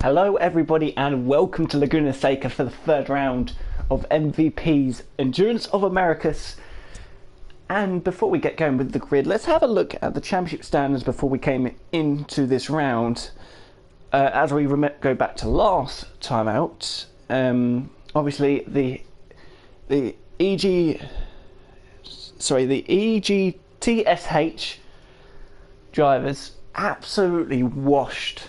Hello everybody and welcome to Laguna Seca for the third round of MVP's Endurance of Americas. And before we get going with the grid, let's have a look at the championship standards before we came into this round. As we go back to last time out, obviously the EGTSH drivers absolutely washed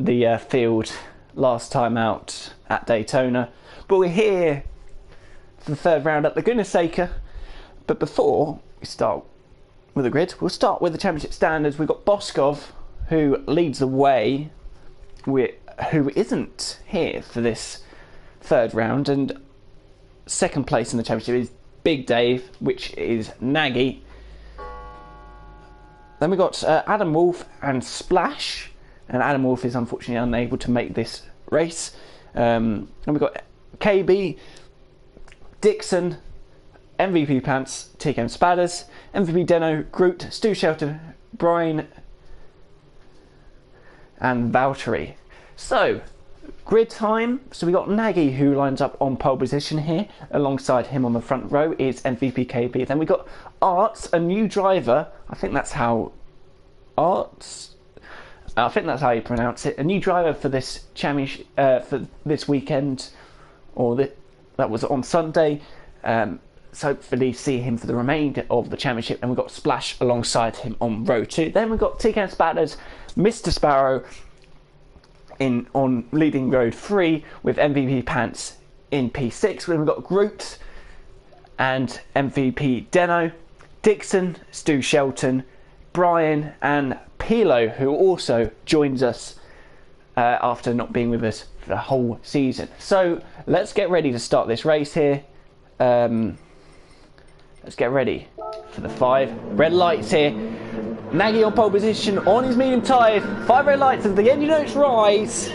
the field last time out at Daytona, but we're here for the third round at Laguna Seca. But before we start with the grid, we'll start with the championship standards. We've got Boskov, who leads the way, who isn't here for this third round, and second place in the championship is Big Dave, which is Nagy. Then we've got Adam Wolf and Splash, and Adam Wolf is unfortunately unable to make this race. And we've got KB, Dixon, MVP Pants, TKM Spadders, MVP Deno, Groot, Stu Shelton, Brian and Valtteri. So, grid time. So we got Nagy, who lines up on pole position here. Alongside him on the front row is MVP KB. Then we got Arts, a new driver. I think that's how you pronounce it. A new driver for this championship, for this weekend, that was on Sunday. So hopefully see him for the remainder of the championship. And we've got Splash alongside him on row 2. Then we've got TKM Spatters, Mr. Sparrow on leading row 3 with MVP Pants in P6. Then we've got Groot and MVP Deno, Dixon, Stu Shelton, Brian and Pilo, who also joins us after not being with us for the whole season. So let's get ready to start this race here. Let's get ready for the 5 red lights here. Nagy on pole position on his medium tyres. 5 red lights as the engine notes rise.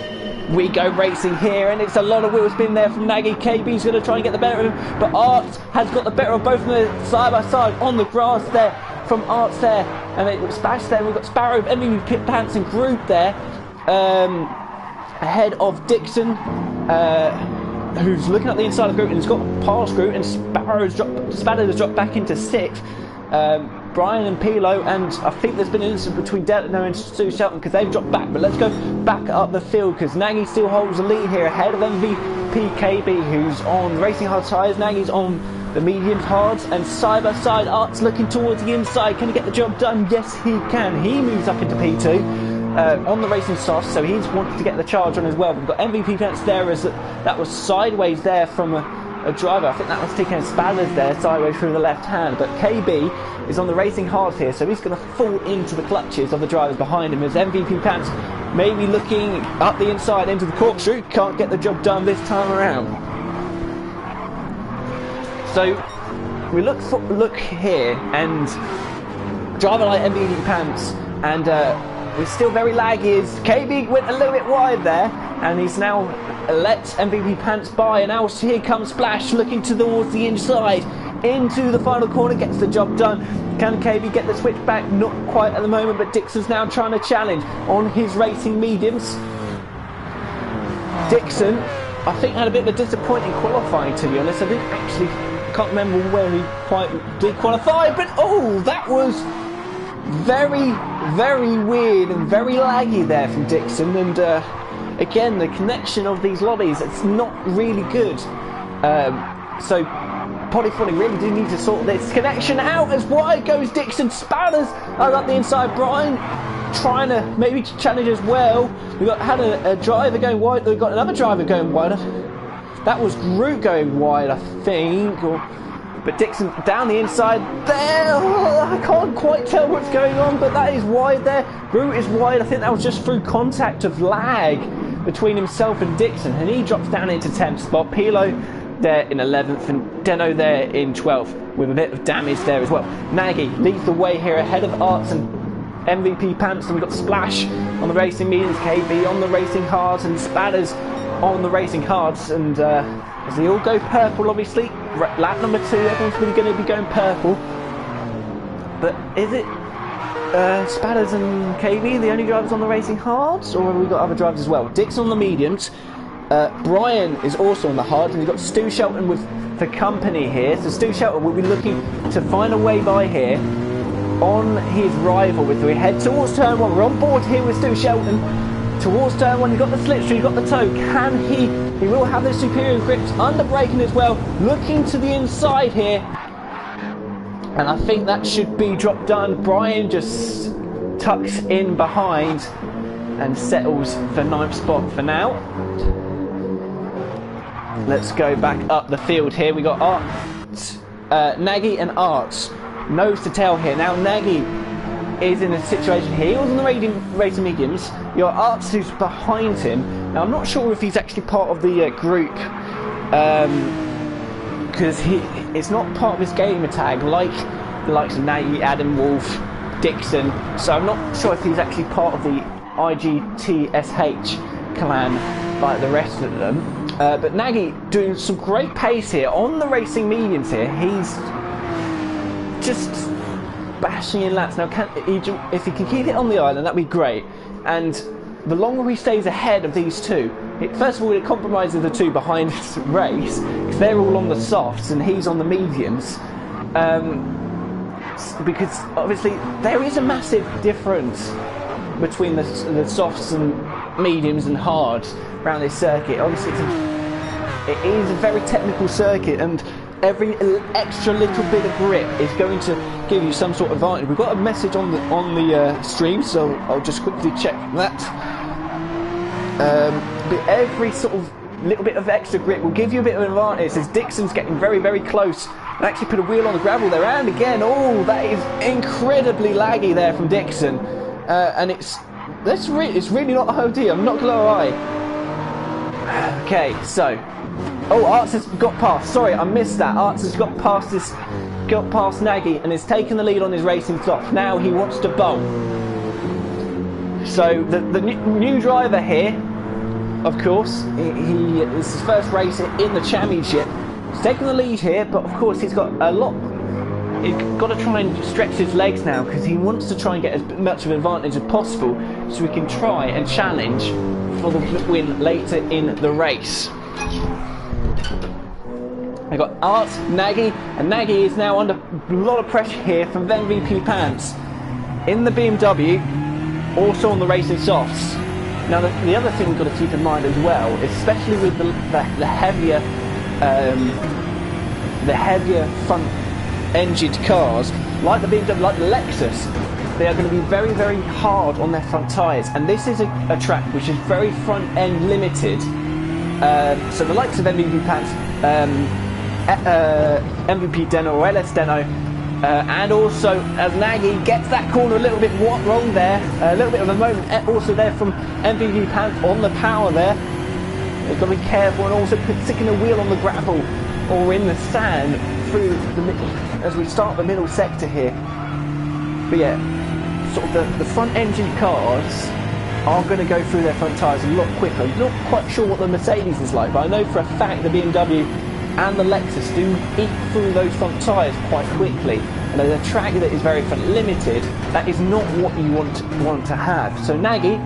We go racing here, and it's a lot of wheel spin there from Nagy. KB's going to try and get the better of him, but Arts has got the better of both of them side by side on the grass there from Arts there, and it Splash there. We've got Sparrow, MVP Pants and Groot there, ahead of Dixon, who's looking at the inside of Groot and has got past Groot, and Spatter has dropped back into 6th. Brian and Pilo, and I think there's been an incident between Deno and Stu Shelton because they've dropped back. But let's go back up the field because Nagy still holds the lead here ahead of MVP KB, who's on racing hard tyres. Nagy's on the medium hards, and side by side Art's looking towards the inside. Can he get the job done? Yes, he can. He moves up into P2 on the racing soft, so he's wanted to get the charge on as well. We've got MVP Pants there as that was sideways there from a driver. I think that was TKM Spadders there, sideways through the left hand. But KB is on the racing hard here, so he's going to fall into the clutches of the drivers behind him as MVP Pants maybe looking up the inside into the corkscrew. Can't get the job done this time around. So we look here, and driver like MVP Pants, and we're still very laggy as KB went a little bit wide there, and he's now let MVP Pants by, and now here comes Splash looking towards the inside into the final corner, gets the job done. Can KB get the switch back? Not quite at the moment, but Dixon's now trying to challenge on his racing mediums. Dixon, I think, had a bit of a disappointing qualifying, to be honest. I can't remember where he quite did qualify, but oh, that was very, very weird and very laggy there from Dixon. And again, the connection of these lobbies, it's not really good. So Polyphonic really do need to sort this connection out. As wide goes Dixon. Spatters are up the inside. Brian trying to maybe challenge as well. We've had a driver going wide. We've got another driver going wide. That was Groot going wide, I think. But Dixon down the inside there. I can't quite tell what's going on, but that is wide there. Groot is wide. I think that was just through contact of lag between himself and Dixon, and he drops down into 10th spot. Pilo there in 11th, and Deno there in 12th with a bit of damage there as well. Nagy leads the way here ahead of Arts and MVP Pants, and we've got Splash on the racing mediums, KB on the racing hards, and Spatters on the racing hards. And as they all go purple, obviously lap number 2, everyone's really going to be going purple. But is it Spadders and KB, the only drivers on the racing hards, or have we got other drivers as well? Dixon on the mediums. Brian is also on the hards, and we've got Stu Shelton with the company here. So Stu Shelton will be looking to find a way by here on his rival. As we head towards turn 1, we're on board here with Stu Shelton. Towards turn 1, you've got the slipstream, you've got the toe. Can he will have the superior grips, under braking as well, looking to the inside here. And I think that should be drop done. Brian just tucks in behind and settles for 9th spot for now. Let's go back up the field here. We got Nagy and Arts. Nose to tail here. Now Nagy is in a situation here. He was on the racing mediums. Your Arts who's behind him. Now I'm not sure if he's actually part of the group, because it's not part of his gamer tag like the likes of Nagy, Adam Wolf, Dixon. So I'm not sure if he's actually part of the IGTSH clan like the rest of them. But Nagy doing some great pace here on the racing mediums here. He's just bashing in laps. Now, if he can keep it on the island, that'd be great. And the longer he stays ahead of these two, first of all, it compromises the two behind this race, because they're all on the softs and he's on the mediums. Because obviously there is a massive difference between the softs and mediums and hards around this circuit. Obviously, it is a very technical circuit, and every extra little bit of grip is going to give you some sort of advantage. We've got a message on the stream, so I'll just quickly check that. But every sort of little bit of extra grip will give you a bit of an advantage. As Dixon's getting very, very close and actually put a wheel on the gravel there, and again, oh, that is incredibly laggy there from Dixon, and it's really not OD. I'm not gonna lie. Okay, so. Oh, Arts has got past. Sorry, I missed that. Arts has got past Nagy and has taken the lead on his racing soft. Now he wants to bowl. So the new driver here, of course, he is his first race in the championship. He's taken the lead here, but of course he's got a lot. He's got to try and stretch his legs now, because he wants to try and get as much of an advantage as possible, so he can try and challenge for the win later in the race. I've got Art, Nagy, and Nagy is now under a lot of pressure here from MVP Pants in the BMW, also on the racing softs. Now the other thing we've got to keep in mind as well, especially with the heavier front engined cars, like the BMW, like the Lexus, they are going to be very, very hard on their front tyres, and this is a track which is very front end limited. So the likes of MVP Pants, MVP Deno or LS Deno, and also as Nagy gets that corner a little bit wrong there, a little bit of a moment also there from MVP Pants on the power there. They've got to be careful, and also sticking a wheel on the gravel or in the sand through the middle as we start the middle sector here. But yeah, sort of the front engine cars are going to go through their front tyres a lot quicker. I'm not quite sure what the Mercedes is like, but I know for a fact the BMW and the Lexus do eat through those front tyres quite quickly. And as a track that is very front limited, that is not what you want to have. So Nagy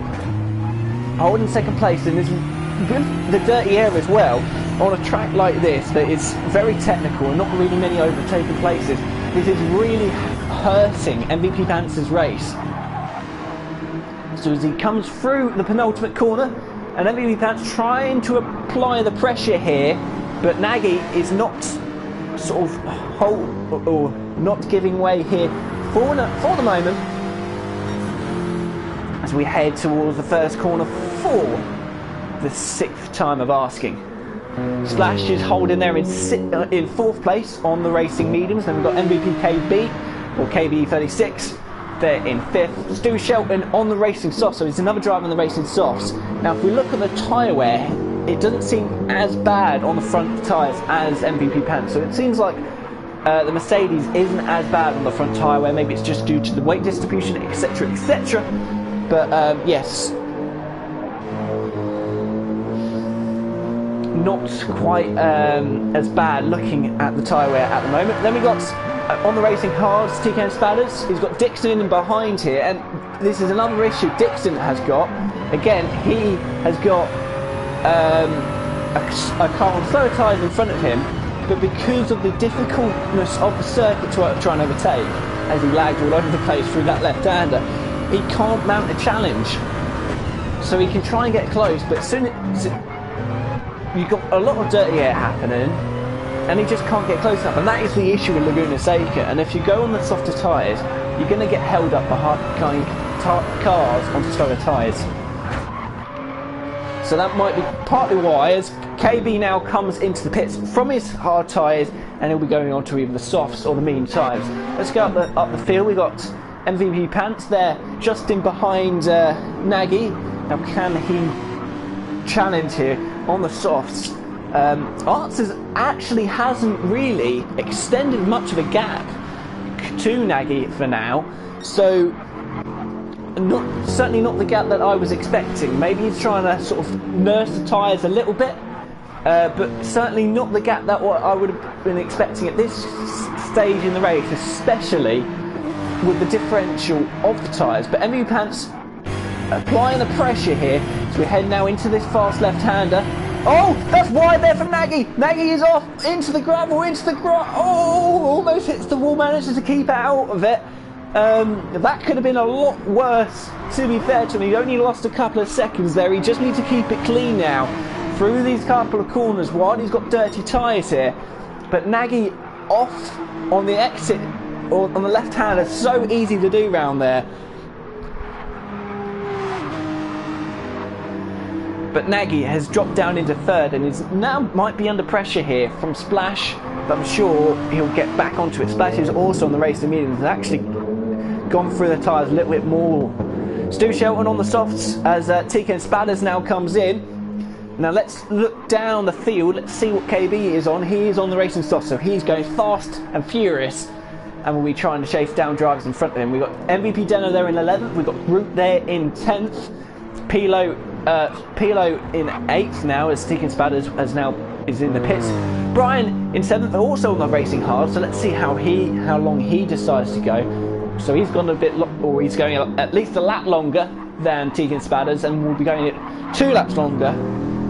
holding second place in this, with the dirty air as well, on a track like this that is very technical and not really many overtaken places. This is really hurting MVP Pants's race. So as he comes through the penultimate corner, and MVP Pants trying to apply the pressure here, but Nagy is not sort of not giving way here for the moment. As we head towards the first corner for the 6th time of asking. Splash is holding there in 4th place on the racing mediums. Then we've got MVP KB or KB36. They're in 5th. Stu Shelton on the racing softs, so it's another driver on the racing softs. Now if we look at the tyre wear, it doesn't seem as bad on the front tyres as MVP Pants, so it seems like the Mercedes isn't as bad on the front tyre wear. Maybe it's just due to the weight distribution, etc, etc. But yes, not quite as bad looking at the tyre wear at the moment. Then we got on the racing cards, TKM Spadders, he's got Dixon in behind here, and this is another issue Dixon has got. Again, he has got a car on slower tyres in front of him, but because of the difficultness of the circuit to try and overtake, as he lagged all over the place through that left-hander, he can't mount a challenge. So he can try and get close, but soon you've got a lot of dirty air happening, and he just can't get close enough. And that is the issue with Laguna Seca. And if you go on the softer tyres, you're going to get held up behind cars onto slower tyres. So that might be partly why, as KB now comes into the pits from his hard tyres, and he'll be going on to either the softs or the medium tyres. Let's go up the field. We've got MVP Pants there, just in behind Nagy. Now, can he challenge here on the softs? Arts hasn't really extended much of a gap to Nagy for now, so certainly not the gap that I was expecting. Maybe he's trying to sort of nurse the tyres a little bit, but certainly not the gap that I would have been expecting at this stage in the race, especially with the differential of the tyres. But MVP Pants applying the pressure here, so we head now into this fast left-hander. Oh, that's wide there from Nagy. Nagy is off into the gravel, oh, almost hits the wall, manages to keep out of it. That could have been a lot worse, to be fair to him. He only lost a couple of seconds there. He just needs to keep it clean now through these couple of corners while he's got dirty tyres here. But Nagy off on the exit, or on the left-hander, so easy to do round there. But Nagy has dropped down into third and is now might be under pressure here from Splash, but I'm sure he'll get back onto it. Splash is also on the race mediums, has actually gone through the tyres a little bit more. Stu Shelton on the softs as TKM Spadders now comes in. Now let's look down the field, let's see what KB is on. He is on the racing softs, so he's going fast and furious, and we'll be trying to chase down drivers in front of him. We've got MVP Deno there in 11th, we've got Root there in 10th, Pilo in 8th now, as TKM Spadders is in the pits. Brian in 7th, also on the racing hard, so let's see how long he decides to go. So he's gone a bit, or he's going at least a lap longer than TKM Spadders, and will be going it 2 laps longer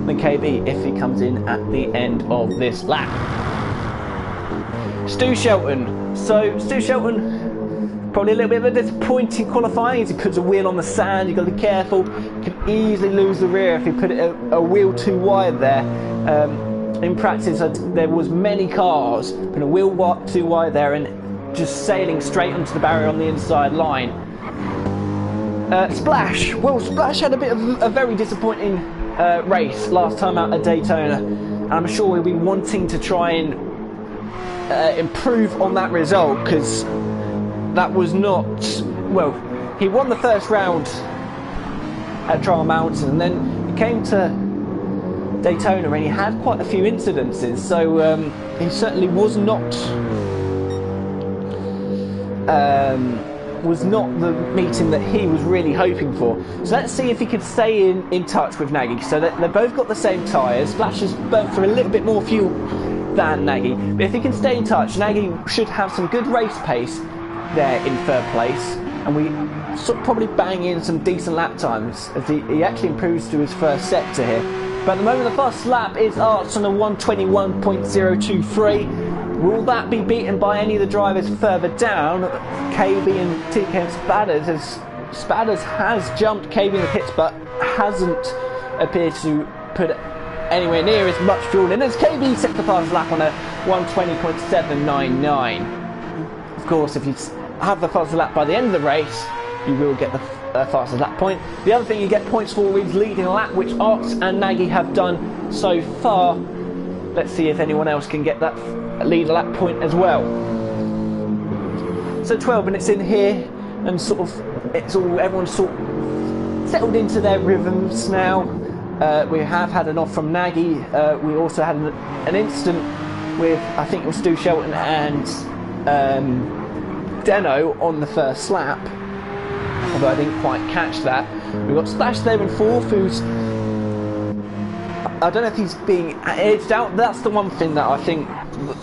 than KB if he comes in at the end of this lap. Stu Shelton. So Stu Shelton, probably a little bit of a disappointing qualifying as he puts a wheel on the sand. You've got to be careful. Could easily lose the rear if he put it a wheel too wide there. In practice, there was many cars putting a wheel too wide there and just sailing straight onto the barrier on the inside line. Splash. Well, Splash had a bit of a very disappointing race last time out at Daytona, and I'm sure he'll be wanting to try and improve on that result, because that was not, well, he won the first round at Trial Mountain, and then he came to Daytona and he had quite a few incidences, so he certainly was not the meeting that he was really hoping for. So let's see if he could stay in touch with Nagy. So they've both got the same tyres. Splash has burnt through a little bit more fuel than Nagy, but if he can stay in touch, Nagy should have some good race pace there in third place, and we probably bang in some decent lap times as he actually improves to his first sector here. But at the moment the first lap is Arts on a 121.023. Will that be beaten by any of the drivers further down? KB and TKM Spadders, as Spadders has jumped KB in the pits but hasn't appeared to put anywhere near as much fuel in as KB set the fastest lap on a 120.799. Of course, if you have the fastest lap by the end of the race, you will get the fastest lap point. The other thing you get points for is leading a lap, which Arts and Nagy have done so far. Let's see if anyone else can get that lead a lap point as well. So 12 minutes in here, and everyone's sort of settled into their rhythms now. We have had an off from Nagy. We also had an incident with, I think it was Stu Shelton and Deno on the first lap, although I didn't quite catch that. We've got Splash there in 4th, who's, I don't know if he's being edged out. That's the one thing that I think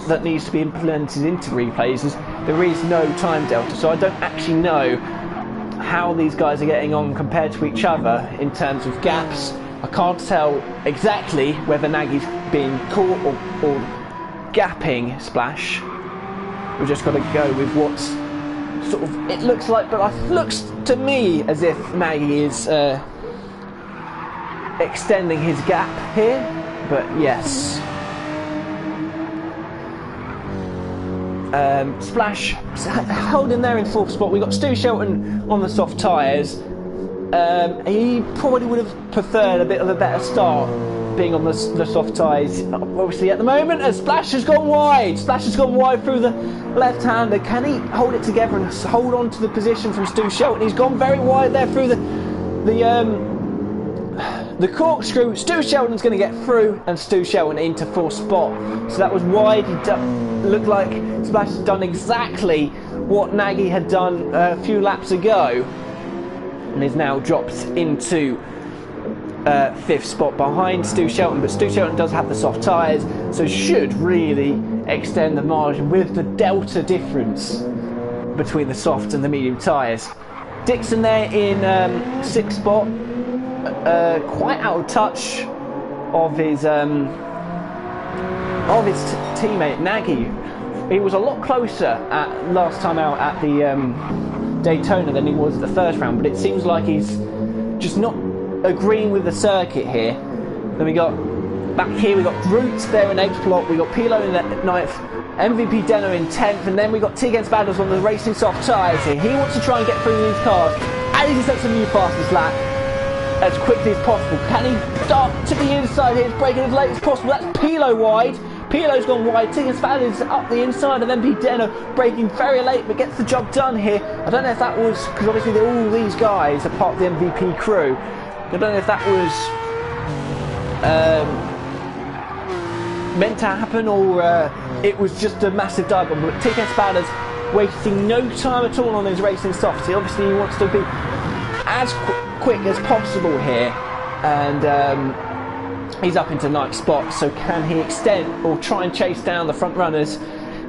that needs to be implemented into replays, is there is no time delta, so I don't actually know how these guys are getting on compared to each other in terms of gaps. I can't tell exactly whether Nagy's being caught or gapping Splash. We've just got to go with what's sort of it looks like, but it looks to me as if Nagy is extending his gap here. But yes, Splash holding there in 4th spot. We've got Stu Shelton on the soft tyres. He probably would have preferred a bit of a better start being on the soft tyres, obviously, at the moment. And Splash has gone wide. Splash has gone wide through the left-hander. Can he hold it together and hold on to the position from Stu Shelton? He's gone very wide there through the corkscrew. Stu Shelton's going to get through, and Stu Shelton into 4th spot. So that was wide. Looked like Splash had done exactly what Nagy had done a few laps ago, and is now dropped into 5th spot behind Stu Shelton. But Stu Shelton does have the soft tyres, so should really extend the margin with the delta difference between the soft and the medium tyres. Dixon there in 6th spot. Quite out of touch of his teammate Nagy. He was a lot closer at last time out at the Daytona than he was at the first round, but it seems like he's just not agreeing with the circuit here. Then we got back here, we got Roots there in 8th spot, we got Pilo in 9th, MVP Deno in 10th, and then we got T against Battles on the racing soft tyres here. He wants to try and get through these cars, and he sets a new fastest lap as quickly as possible. Can he start to the inside here? He's braking as late as possible. That's Pilo wide. Pilo's gone wide. Tigger Spallins up the inside, and then Pete Deno braking very late, but gets the job done here. I don't know if that was because obviously all these guys are part of the MVP crew. I don't know if that was meant to happen or it was just a massive dive bomb. But Tigger Spallins wasting no time at all on his racing softs. Obviously, he wants to be as quick as possible here, and he's up into 9th spot. So can he extend or try and chase down the front runners?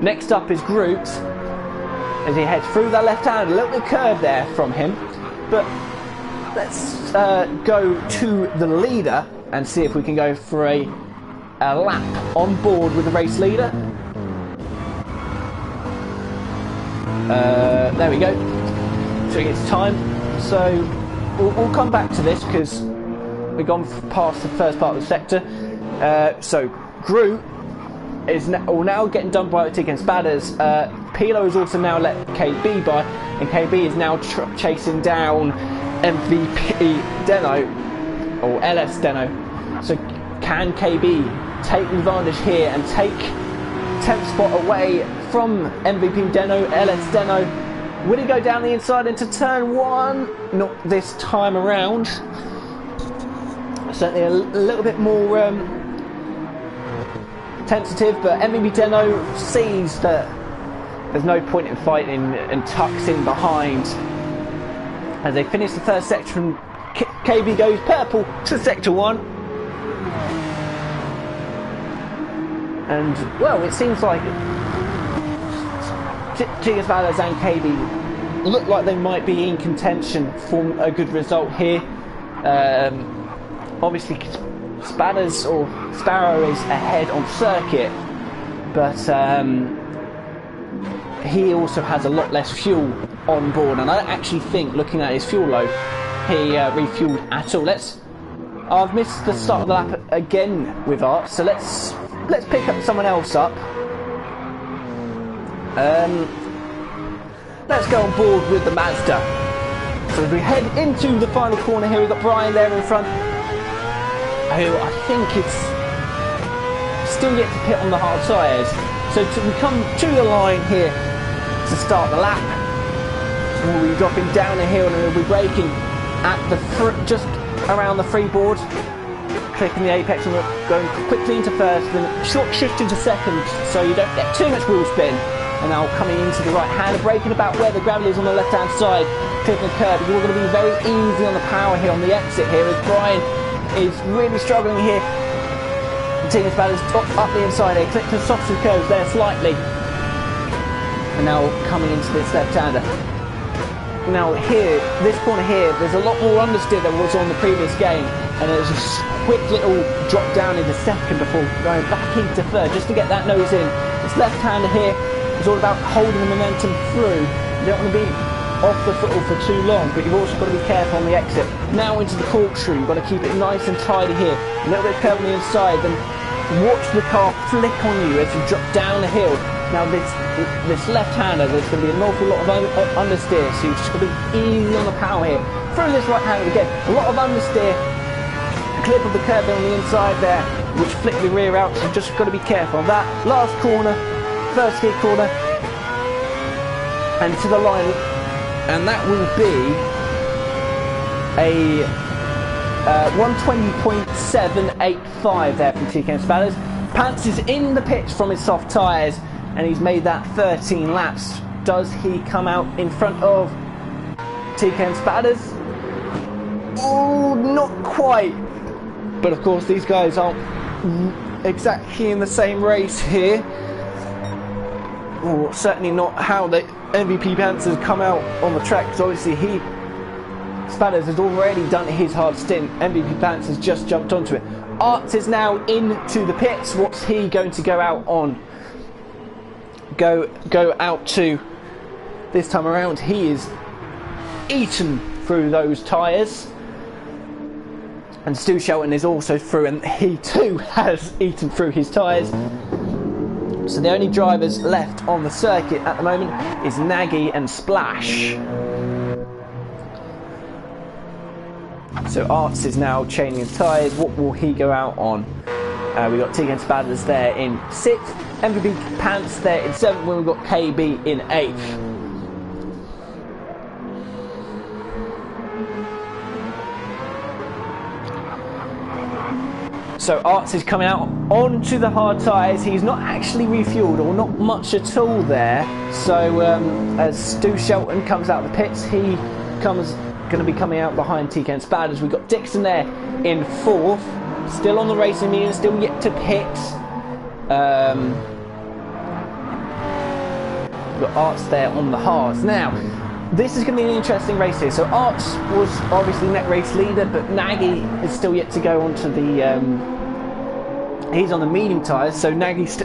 Next up is Groot as he heads through that left hand. A little bit curved there from him, but let's go to the leader and see if we can go for a lap on board with the race leader. There we go. So it's time. So we'll come back to this because we've gone past the first part of the sector. So Groot is now getting done by T against Badders. Pilo has also now let KB by, and KB is now chasing down MVP Deno or LS Deno. So can KB take advantage here and take 10th spot away from MVP Deno, LS Deno? Will he go down the inside into turn 1? Not this time around. Certainly a little bit more tentative, but MVP Deno sees that there's no point in fighting and tucks in behind. As they finish the first section, KB goes purple to sector 1. And, well, it seems like Gigas Valles and KB look like they might be in contention for a good result here. Obviously, Spadders or Sparrow is ahead on circuit, but he also has a lot less fuel on board, and I don't actually think, looking at his fuel load, he refueled at all. I've missed the start of the lap again with Art, so let's pick up someone else up. Let's go on board with the Mazda. So as we head into the final corner here, we've got Brian there in front, who I think is still yet to pit on the hard tyres. So we come to the line here to start the lap. We'll be dropping down a hill and we'll be braking at the just around the freeboard, clicking the apex and going quickly into first, then short shift into second so you don't get too much wheel spin. And now coming into the right hand, braking about where the gravel is on the left hand side, clicking the curb. You're going to be very easy on the power here on the exit here as Brian is really struggling here. Martinez Ballard's up the inside here, click to soften curves there slightly. And now coming into this left-hander. Now here, this corner here, there's a lot more understeer than was on the previous game, and there's a quick little drop down into second before going back into third just to get that nose in. This left-hander here is all about holding the momentum through. You don't want to be off the football for too long, but you've also got to be careful on the exit. Now into the corkscrew, you've got to keep it nice and tidy here. A little bit of curve on the inside, then watch the car flick on you as you drop down the hill. Now this left-hander, there's going to be an awful lot of understeer, so you've just got to be easy on the power here. Through this right-hander again, a lot of understeer. A clip of the curve on the inside there, which flick the rear out, so you've just got to be careful of that. Last corner, first gear corner, and to the line, and that will be a 120.785 there from TKM Spadders. Pants is in the pits from his soft tyres, and he's made that 13 laps. Does he come out in front of TKM Spadders? Oh, not quite. But of course, these guys aren't exactly in the same race here. Or certainly not how the MVP Pants has come out on the track, because obviously Spadders has already done his hard stint. MVP Pants has just jumped onto it. Arts is now into the pits. What's he going to go out on? Go out to this time around? He is eaten through those tyres. And Stu Shelton is also through, and he too has eaten through his tyres. So the only drivers left on the circuit at the moment is Nagy and Splash. So Arts is now chaining his tyres. What will he go out on? We got TKM Spadders there in 6th, MVP Pants there in 7th, when we've got KB in 8th. So Arts is coming out onto the hard tyres. He's not actually refueled, or not much at all there. So as Stu Shelton comes out of the pits, he going to be coming out behind TKM Spadders. We've got Dixon there in 4th, still on the racing medium, still yet to pit. We've got Arts there on the hards. Now, this is going to be an interesting race here. So Arts was obviously net race leader, but Nagy is still yet to go onto the... he's on the medium tyres, so Nagy's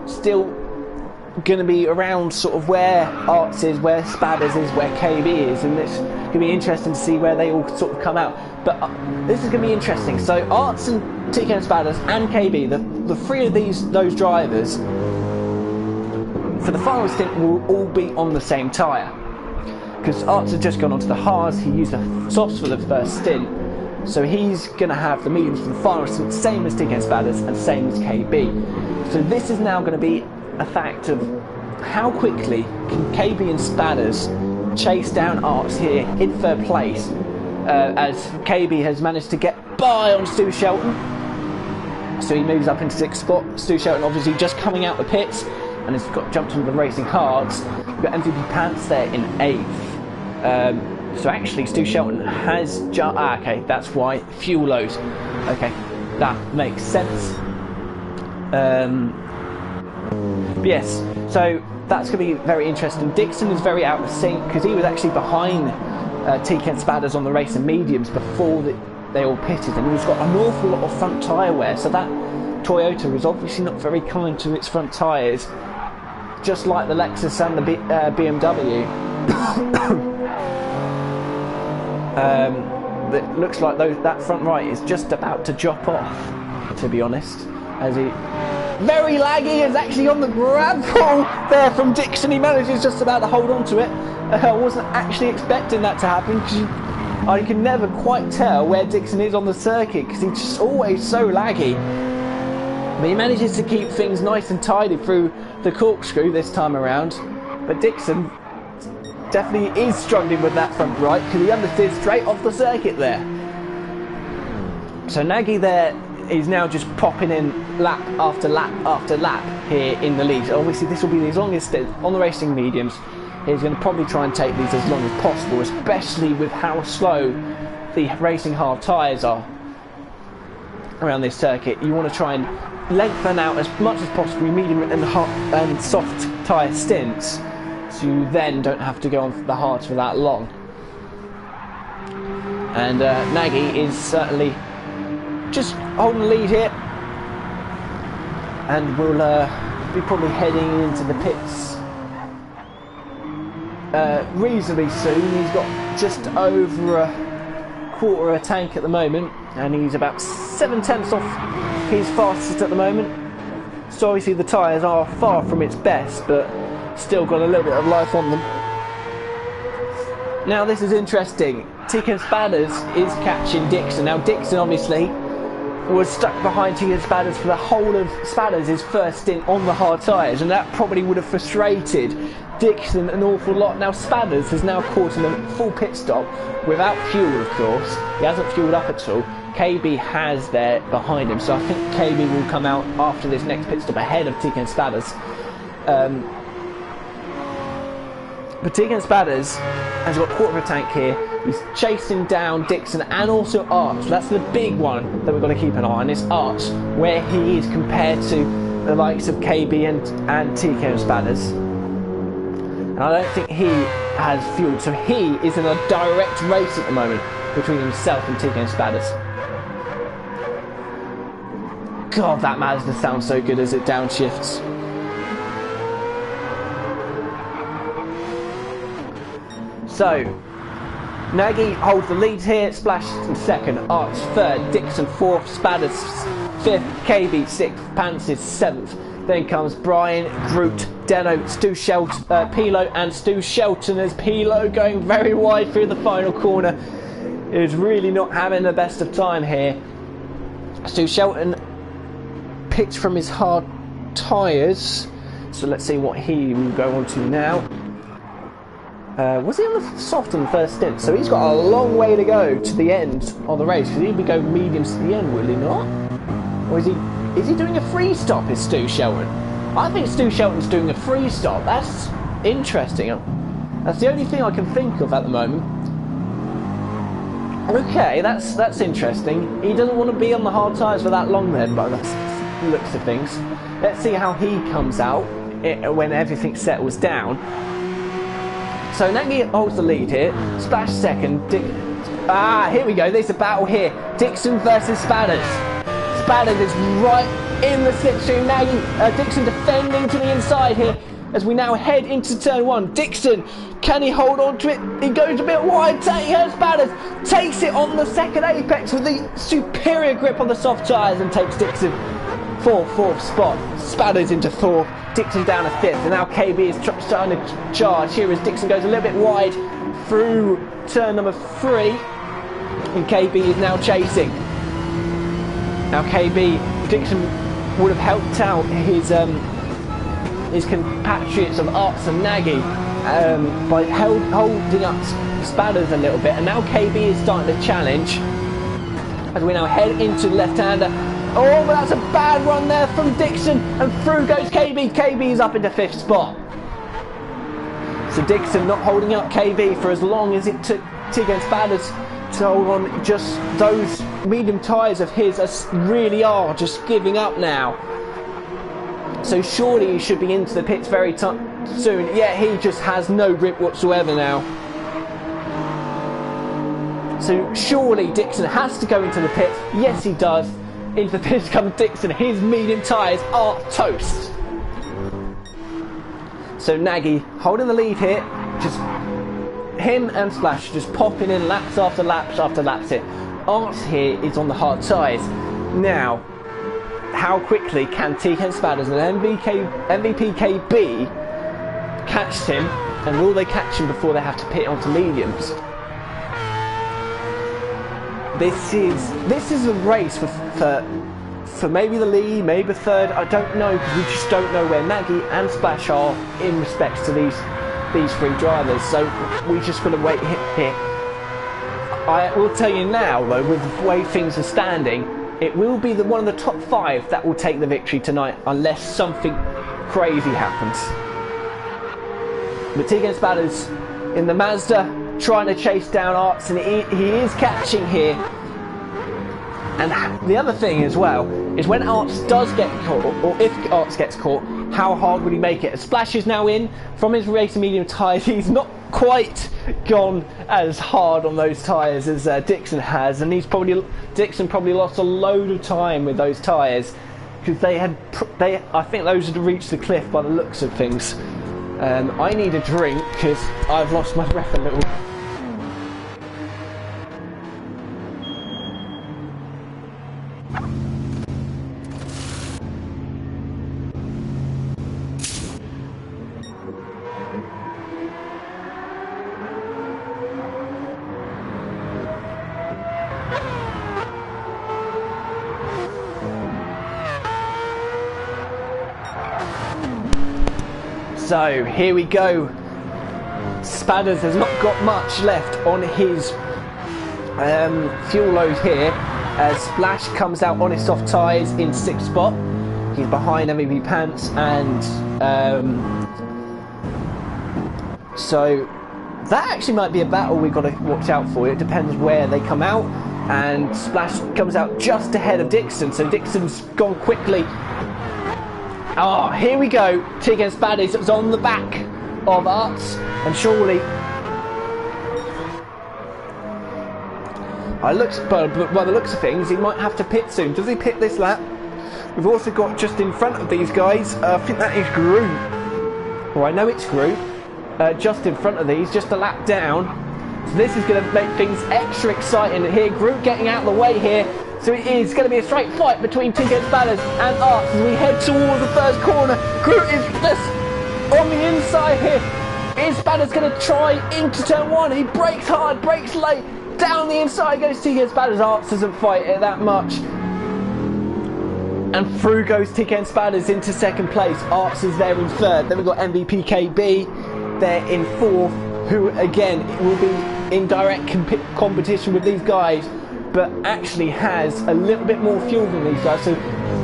still going to be around sort of where Arts is, where Spadders is, where KB is, and it's going to be interesting to see where they all sort of come out. But this is going to be interesting. So Arts and TKM Spadders and KB, the three of those drivers, for the final stint will all be on the same tyre. Because Arts has just gone onto the hards, he used the softs for the first stint, so he's going to have the mediums for the final stint, same as TKM Spadders and same as KB. So this is now going to be a fact of how quickly can KB and Spadders chase down Arts here in third place, as KB has managed to get by on Stu Shelton. So he moves up into 6th spot. Stu Shelton obviously just coming out the pits and has jumped into the racing hards. We've got MVP Pants there in 8th. So actually Stu Shelton has jumped. Okay, that's why. Fuel lows. Okay, that makes sense. But yes, so that's going to be very interesting. Dixon is very out of sync because he was actually behind TKM Spadders on the race and mediums before they all pitted, and he's got an awful lot of front tyre wear, so that Toyota is obviously not very kind to its front tyres, just like the Lexus and the BMW. It looks like that front right is just about to drop off, to be honest, as he... Very laggy, is actually on the grab pull there from Dixon. He manages just about to hold on to it. I wasn't actually expecting that to happen, because I can never quite tell where Dixon is on the circuit because he's just always so laggy. But he manages to keep things nice and tidy through the corkscrew this time around. But Dixon definitely is struggling with that front right because he understeered straight off the circuit there. So Nagy there is now just popping in lap after lap after lap here in the lead. Obviously this will be his longest stint on the racing mediums. He's going to probably try and take these as long as possible, especially with how slow the racing hard tyres are around this circuit. You want to try and lengthen out as much as possible medium and soft tyre stints you then don't have to go on the hards for that long. And Nagy is certainly just holding the lead here, and will be probably heading into the pits reasonably soon. He's got just over a quarter of a tank at the moment, and he's about 7/10 off his fastest at the moment. So obviously the tyres are far from its best, but still got a little bit of life on them. Now this is interesting. Tiken Spadders is catching Dixon. Now Dixon obviously was stuck behind Tiken Spadders for the whole of Spadders' first stint on the hard tyres, and that probably would have frustrated Dixon an awful lot. Now Spadders has now caught in a full pit stop without fuel, of course. He hasn't fueled up at all. KB has there behind him, so I think KB will come out after this next pit stop ahead of Tiken Spadders. But Tiken Spadders has got a quarter of a tank here. He's chasing down Dixon and also Arch. That's the big one that we've got to keep an eye on, is Arch, where he is compared to the likes of KB and Tiken Spadders. And I don't think he has fuel, so he is in a direct race at the moment between himself and Tiken Spadders. God, that Mazda sounds so good as it downshifts. So, Nagy holds the lead here, Splash in second, Arch third, Dixon fourth, Spadders fifth, KB sixth, Pansis seventh. Then comes Brian, Groot, Deno, Stu Shelton, Pilo and Stu Shelton, as Pilo going very wide through the final corner is really not having the best of time here. Stu Shelton picked from his hard tyres, so let's see what he will go on to now. Was he on the soft on the first stint? So he's got a long way to go to the end of the race, because he'll be going mediums to the end, will he not? Or is he doing a free stop, is Stu Shelton? I think Stu Shelton's doing a free stop. That's interesting. That's the only thing I can think of at the moment. Okay, that's interesting. He doesn't want to be on the hard tyres for that long then, by the looks of things. Let's see how he comes out when everything settles down. So Nagy holds the lead here. Splash second. Here we go. There's a battle here. Dixon versus Spadders. Spadders is right in the slipstream. Nagy, Dixon defending to the inside here as we now head into turn one. Dixon, can he hold on to it? He goes a bit wide. Spadders takes it on the second apex with the superior grip on the soft tyres and takes Dixon for fourth spot. Spadders into fourth. Dixon down to fifth, and now KB is starting to charge here as Dixon goes a little bit wide through turn number 3, and KB is now chasing. Now Dixon would have helped out his compatriots of Arts and Nagy by holding up Spadders a little bit, and now KB is starting to challenge as we now head into left-hander. Oh, but that's a bad run there from Dixon, and through goes KB. KB is up into fifth spot. So Dixon not holding up KB for as long as it took Tiken Spadders to hold on. Just those medium tyres of his really are just giving up now. So surely he should be into the pits very soon. Yeah, he just has no grip whatsoever now. So surely Dixon has to go into the pits. Yes, he does. Into the pits comes Dixon. His medium tyres are toast. So Nagy holding the lead here. Just him and Splash just popping in laps after laps after laps here. Arts here is on the hard tyres. Now, how quickly can Tiken Spadders and MVP KB catch him, and will they catch him before they have to pit onto mediums? This is a race for maybe the lead, maybe third. I don't know, because we just don't know where Nagy and Splash are in respects to these three drivers. So we just got to wait here. I will tell you now, though, with the way things are standing, it will be one of the top 5 that will take the victory tonight, unless something crazy happens. But Tiken Spadders in the Mazda, trying to chase down Arts, and he is catching here. And the other thing as well is when Arts does get caught, or if Arts gets caught, how hard would he make it? Splash is now in from his racing medium tyres. He's not quite gone as hard on those tyres as Dixon has, and Dixon probably lost a load of time with those tyres because I think those had reached the cliff by the looks of things. I need a drink because I've lost my breath a little. So here we go. Spadders has not got much left on his fuel load here. Splash comes out on his soft tyres in 6th spot. He's behind MVP Pants, and so that actually might be a battle we've got to watch out for. It depends where they come out, and Splash comes out just ahead of Dixon, so Dixon's gone quickly. Oh, here we go. TK Spadders is on the back of Arts, and surely by the looks of things, he might have to pit soon. Does he pit this lap? We've also got just in front of these guys, I think that is Groot. Well, I know it's Groot. Just in front of these, just a lap down. So this is going to make things extra exciting here. Groot getting out of the way here. So it is going to be a straight fight between TK Spadders and Arts as we head towards the first corner. Groot is just on the inside here. Is Spadders going to try into turn 1? He brakes hard, brakes late. Down the inside goes TK Spadders. Arts doesn't fight it that much. And through goes TK Spadders into 2nd place. Arts is there in 3rd. Then we've got MVP KB there in 4th, who again will be in direct competition with these guys, but actually has a little bit more fuel than these guys, so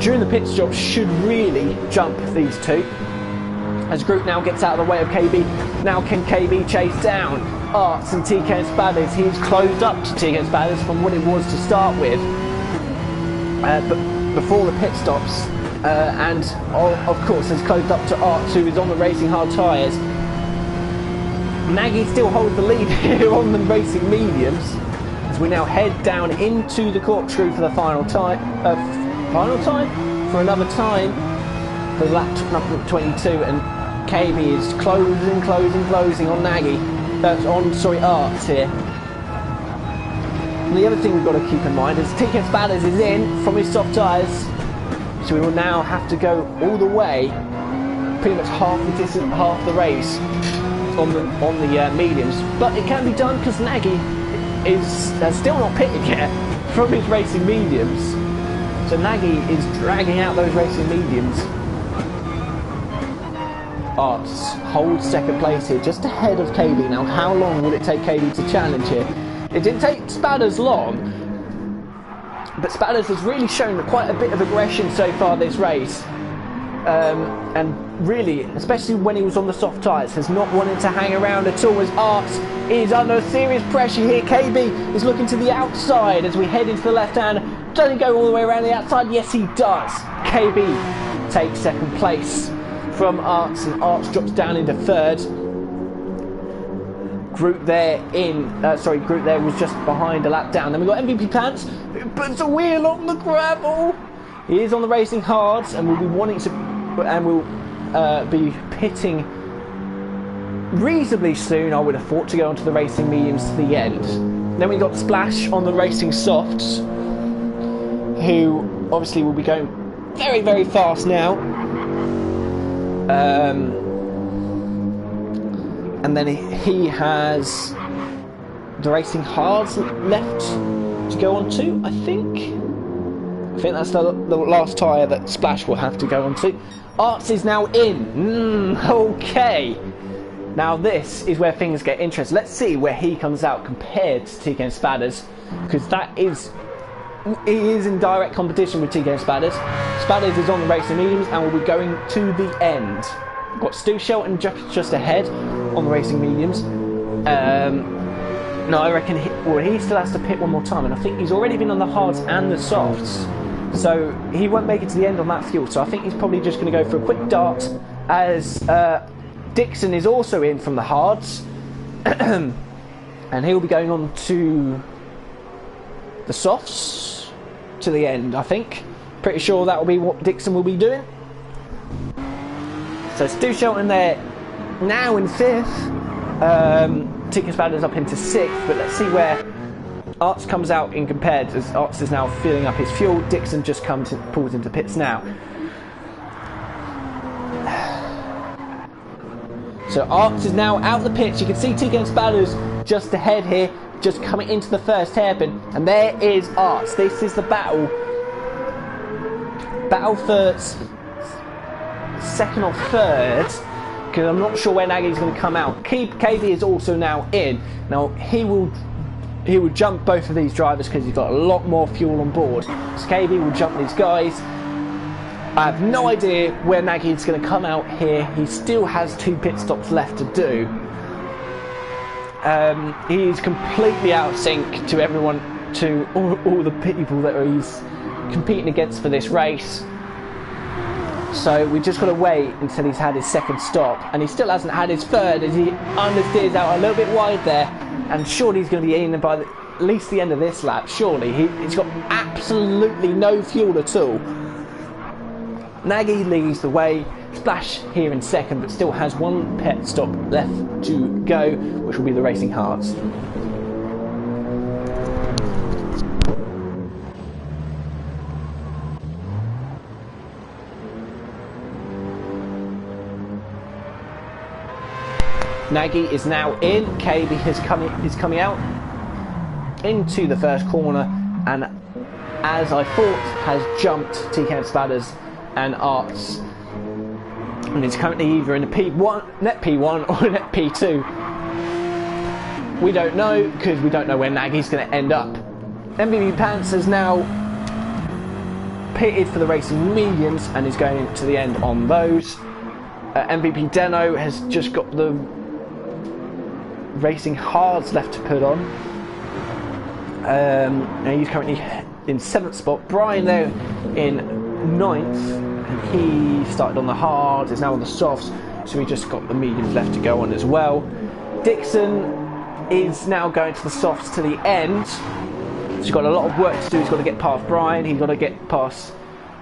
during the pit stop should really jump these two. As Groot now gets out of the way of KB, now can KB chase down Arts and TK Spadders? He's closed up to TK Spadders from what it was to start with, but before the pit stops, and of course has closed up to Arts, who is on the Racing Hard tyres. Nagy still holds the lead here on the Racing Mediums. We now head down into the corkscrew for the final time, for another time for lap number 22, and KB is closing on Nagy. Arts here. And the other thing we've got to keep in mind is TK Spadders is in from his soft tyres, so we will now have to go all the way, pretty much half the distance, half the race on the mediums. But it can be done because Nagy is still not pitted yet from his racing mediums, so Nagy is dragging out those racing mediums. Arts holds 2nd place here, just ahead of KB. Now, how long will it take KB to challenge here? It didn't take Spadders long, but Spadders has really shown quite a bit of aggression so far this race, and really, especially when he was on the soft tyres, has not wanted to hang around at all, as Arts is under serious pressure here. KB is looking to the outside as we head into the left hand. Does he go all the way around the outside? Yes, he does. KB takes 2nd place from Arts, and Arts drops down into 3rd. Groot there was just behind a lap down. Then we've got MVP Pants, who puts a wheel on the gravel. He is on the Racing Hards, and will be wanting to, and will be pitting reasonably soon, I would have thought, to go onto the Racing Mediums to the end. Then we got Splash on the Racing Softs, who obviously will be going very, very fast now. And then he has the Racing Hards left to go on to, I think that's the last tyre that Splash will have to go on to. Arts is now in. Okay. Now this is where things get interesting. Let's see where he comes out compared to TK Spadders, because he is in direct competition with TK Spadders. Spadders is on the Racing Mediums and will be going to the end. We've got Stu Shelton just ahead on the Racing Mediums. No, I reckon he still has to pit one more time, and I think he's already been on the hards and the softs. so he won't make it to the end on that fuel. So I think he's probably just going to go for a quick dart, as Dixon is also in from the hards, and he'll be going on to the softs to the end, I think. Pretty sure that will be what Dixon will be doing. So Stu Shelton there now in 5th. Ticket Spadders up into 6th, but let's see where Arts comes out in compared, as Arts is now filling up his fuel. Dixon just pulls into pits now. So Arts is now out the pits. You can see TK Spadders just ahead here, just coming into the first hairpin, and there is Arts. This is the battle for second or third, because I'm not sure where Nagy's going to come out. KB is also now in. Now he will jump both of these drivers because he's got a lot more fuel on board. So KB will jump these guys. I have no idea where Nagy is going to come out here. He still has 2 pit stops left to do. He's completely out of sync to everyone, to all the people that he's competing against for this race. So we just got to wait until he's had his second stop, and he still hasn't had his third, as he understeers out a little bit wide there, and surely he's going to be in by at least the end of this lap. Surely he's got absolutely no fuel at all. Nagy leads the way. Splash here in second, but still has 1 pit stop left to go, which will be the Racing Hearts. Nagy is now in. KB is coming out into the first corner, and as I thought, has jumped TK Spadders and Arts, and is currently either in a P1, net P1 or net P2. We don't know, because we don't know where Nagy's going to end up. MVP Pants has now pitted for the Racing Mediums and is going to the end on those. MVP Deno has just got the Racing Hards left to put on. And he's currently in 7th spot. Brian there in 9th, and he started on the hard, is now on the softs, so we just got the mediums left to go on as well. Dixon is now going to the softs to the end, so he's got a lot of work to do. He's got to get past Brian, he's got to get past,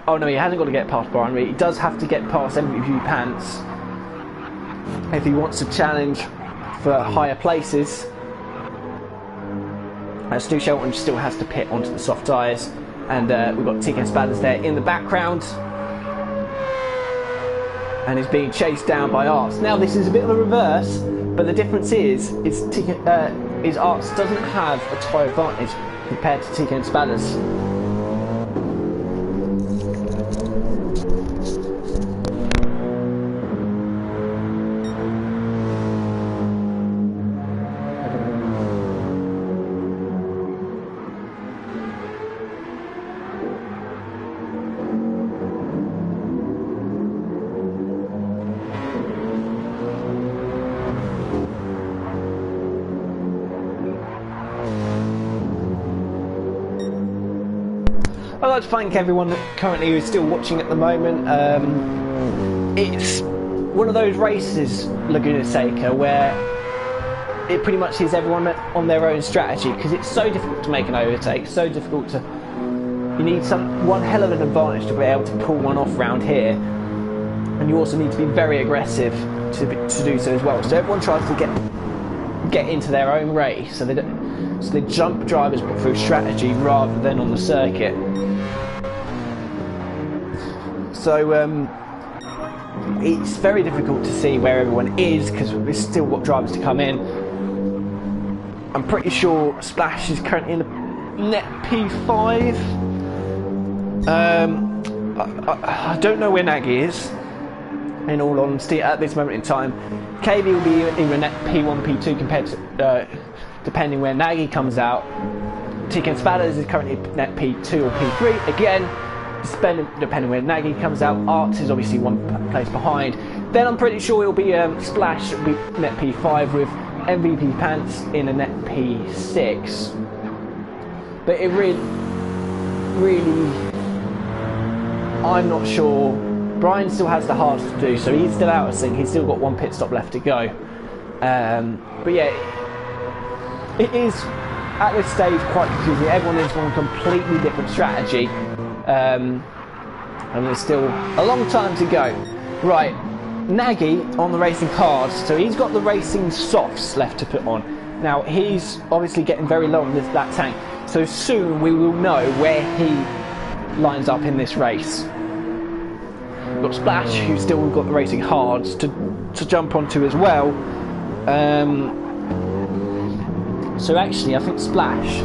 oh no, he hasn't got to get past Brian, but he does have to get past MVP Pants if he wants to challenge for higher places. Stu Shelton still has to pit onto the soft tyres, and we've got TK Spadders there in the background, and he's being chased down by Arts. Now this is a bit of a reverse, but the difference is Arts doesn't have a tyre advantage compared to TK Spadders. I'd like to thank everyone that currently is still watching at the moment. It's one of those races, Laguna Seca, where it pretty much is everyone on their own strategy, because it's so difficult to make an overtake, so difficult to... You need one hell of an advantage to be able to pull one off round here, and you also need to be very aggressive to do so as well. So everyone tries to get into their own race, so they jump drivers through strategy rather than on the circuit. So it's very difficult to see where everyone is, because we've still got drivers to come in. I'm pretty sure Splash is currently in the net P5. I don't know where Nagy is, in all honesty, at this moment in time. KB will be either net P1, P2 compared to, depending where Nagy comes out. TK Spadders is currently net P2 or P3. Again, depending where Nagy comes out. Arts is obviously one place behind. Then I'm pretty sure it'll be Splash will be net P5 with MVP Pants in a net P6. But it really I'm not sure. Brian still has the hardest to do, so he's still out of sync. He's still got one pit stop left to go. But yeah, it is at this stage quite confusing. Everyone is on a completely different strategy, and there's still a long time to go. Right, Nagy on the racing cards, so he's got the racing softs left to put on. Now he's obviously getting very low on that tank, so soon we will know where he lines up in this race. We've got Splash, who's still got the racing hards to jump onto as well. So actually, I think Splash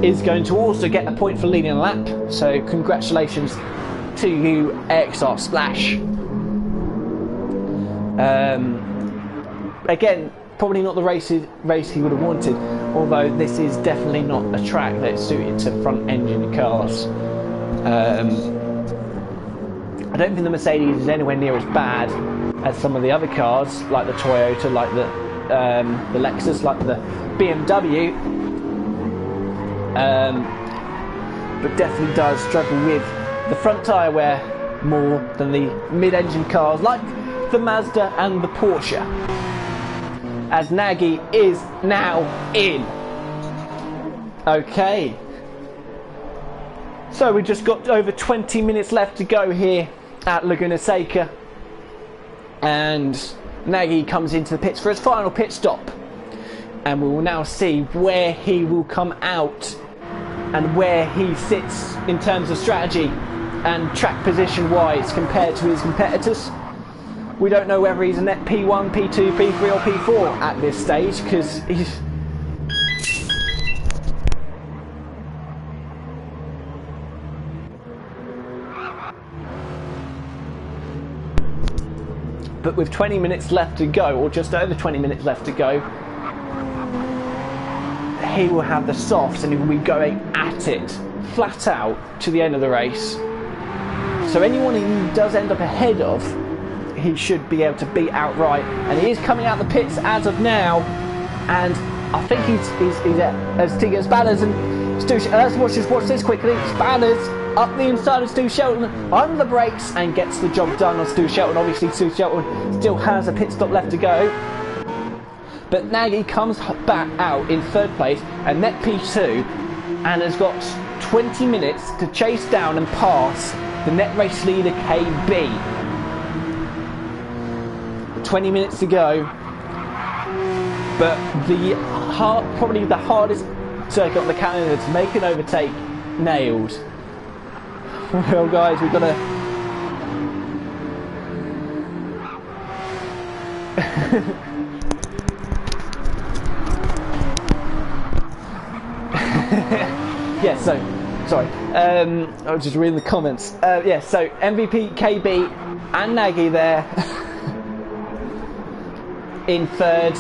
is going to also get a point for leading a lap. So congratulations to you, AXR Splash. Again, probably not the race he would have wanted, although this is definitely not a track that's suited to front engine cars. I don't think the Mercedes is anywhere near as bad as some of the other cars, like the Toyota, like the Lexus, like the BMW, but definitely does struggle with the front tyre wear more than the mid-engine cars like the Mazda and the Porsche, as Nagy is now in. Okay, so we've just got over 20 minutes left to go here at Laguna Seca, and Nagy comes into the pits for his final pit stop, and we will now see where he will come out and where he sits in terms of strategy and track position wise compared to his competitors. We don't know whether he's a net P1, P2, P3 or P4 at this stage, because he's... But with 20 minutes left to go, or just over 20 minutes left to go, he will have the softs and he will be going at it, flat out, to the end of the race. So anyone he does end up ahead of, he should be able to beat outright. And he is coming out the pits as of now, and I think he's as Tigger Spanners and Stu. Let's watch this quickly. Spanners up the inside of Stu Shelton on the brakes and gets the job done on Stu Shelton. Obviously Stu Shelton still has a pit stop left to go, but Nagy comes back out in third place and net P2, and has got 20 minutes to chase down and pass the net race leader KB. 20 minutes to go, but probably the hardest circuit on the calendar to make an overtake nailed. Well guys, we've got to... yeah, so, sorry, I was just reading the comments. Yeah, so MVP, KB and Nagy there in third.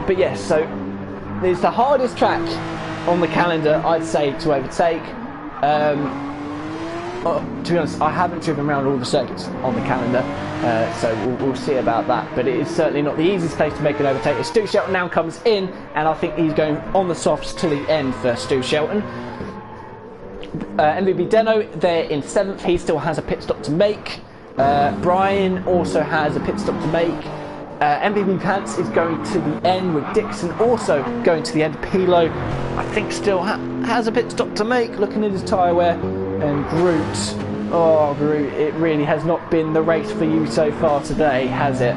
But yes, so it's the hardest track on the calendar, I'd say, to overtake. To be honest, I haven't driven around all the circuits on the calendar, so we'll see about that. But it is certainly not the easiest place to make an overtake. As Stu Shelton now comes in, and I think he's going on the softs to the end for Stu Shelton. MVP Deno there in 7th, he still has a pit stop to make. Brian also has a pit stop to make. MVP Pants is going to the end, with Dixon also going to the end. Pilo, I think, still has a pit stop to make, looking at his tyre wear. And Groot, oh Groot, it really has not been the race for you so far today, has it?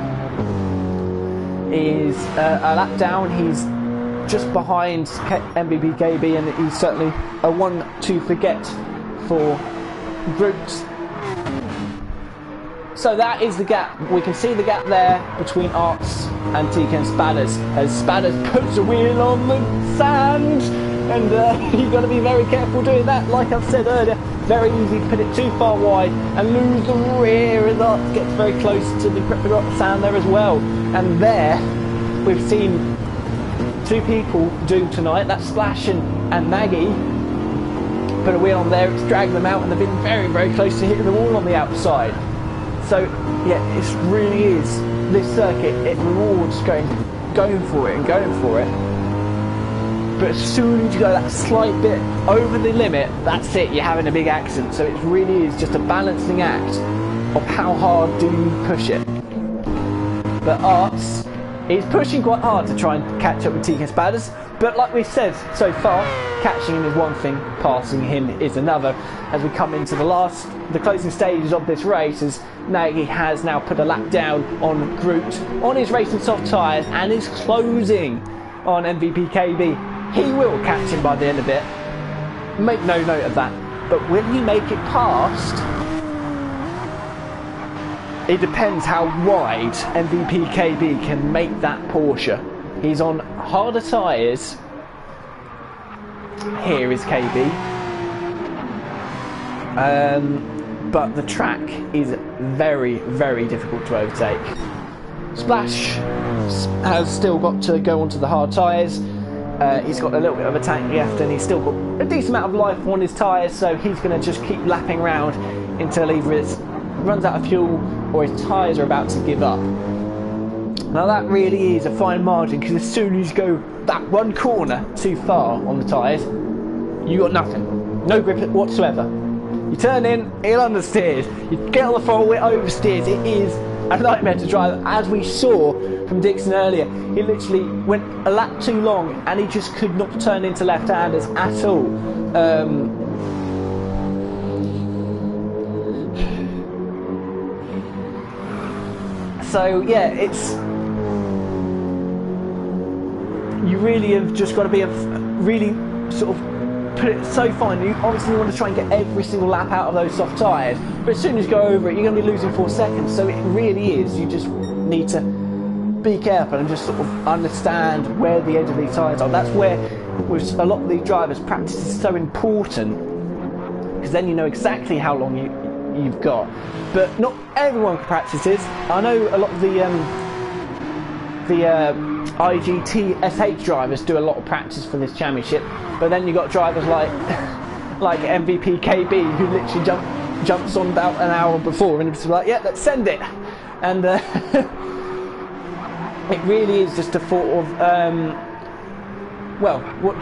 He's a lap down, he's just behind MVP KB, and he's certainly a one to forget for Groot. So that is the gap. We can see the gap there between Arts and TK and Spadders, as Spadders puts a wheel on the sand, and you've got to be very careful doing that. Like I've said earlier, very easy to put it too far wide and lose the rear as Arts gets very close to the sand there as well. And there we've seen two people do tonight, that's Splash and Nagy. Put a wheel on there, it's dragged them out, and they've been very, very close to hitting the wall on the outside. So yeah, it really is, this circuit, it rewards going for it and going for it. But as soon as you go that slight bit over the limit, that's it, you're having a big accident. So it really is just a balancing act of how hard do you push it. But Arts is pushing quite hard to try and catch up with TK Spadders. But like we've said so far, catching him is one thing, passing him is another. As we come into the closing stages of this race, as Nagy has now put a lap down on Groot on his racing soft tyres and is closing on MVP KB. He will catch him by the end of it. Make no note of that. But will he make it past? It depends how wide MVP KB can make that Porsche. He's on harder tyres. Here is KB. But the track is very, very difficult to overtake. Splash has still got to go onto the hard tyres. He's got a little bit of a tank left and he's still got a decent amount of life on his tyres, so he's going to just keep lapping around until either it runs out of fuel or his tyres are about to give up. Now that really is a fine margin, because as soon as you go that one corner too far on the tyres, you got nothing. No grip whatsoever. You turn in, it understeers. You get on the throttle, it oversteers. It is a nightmare to drive, as we saw from Dixon earlier. He literally went a lap too long and he just could not turn into left-handers at all. So yeah, you really have just got to be really sort of put it so fine. You obviously want to try and get every single lap out of those soft tyres, but as soon as you go over it, you're going to be losing 4 seconds. So it really is, you just need to be careful and just sort of understand where the edge of these tyres are. That's where, with a lot of these drivers, practice is so important, because then you know exactly how long you've got. But not everyone can practice this. I know a lot of the IGT SH drivers do a lot of practice for this championship, but then you've got drivers like MVP KB, who literally jumps on about an hour before and it's like, yeah, let's send it. And it really is just a thought of, well, what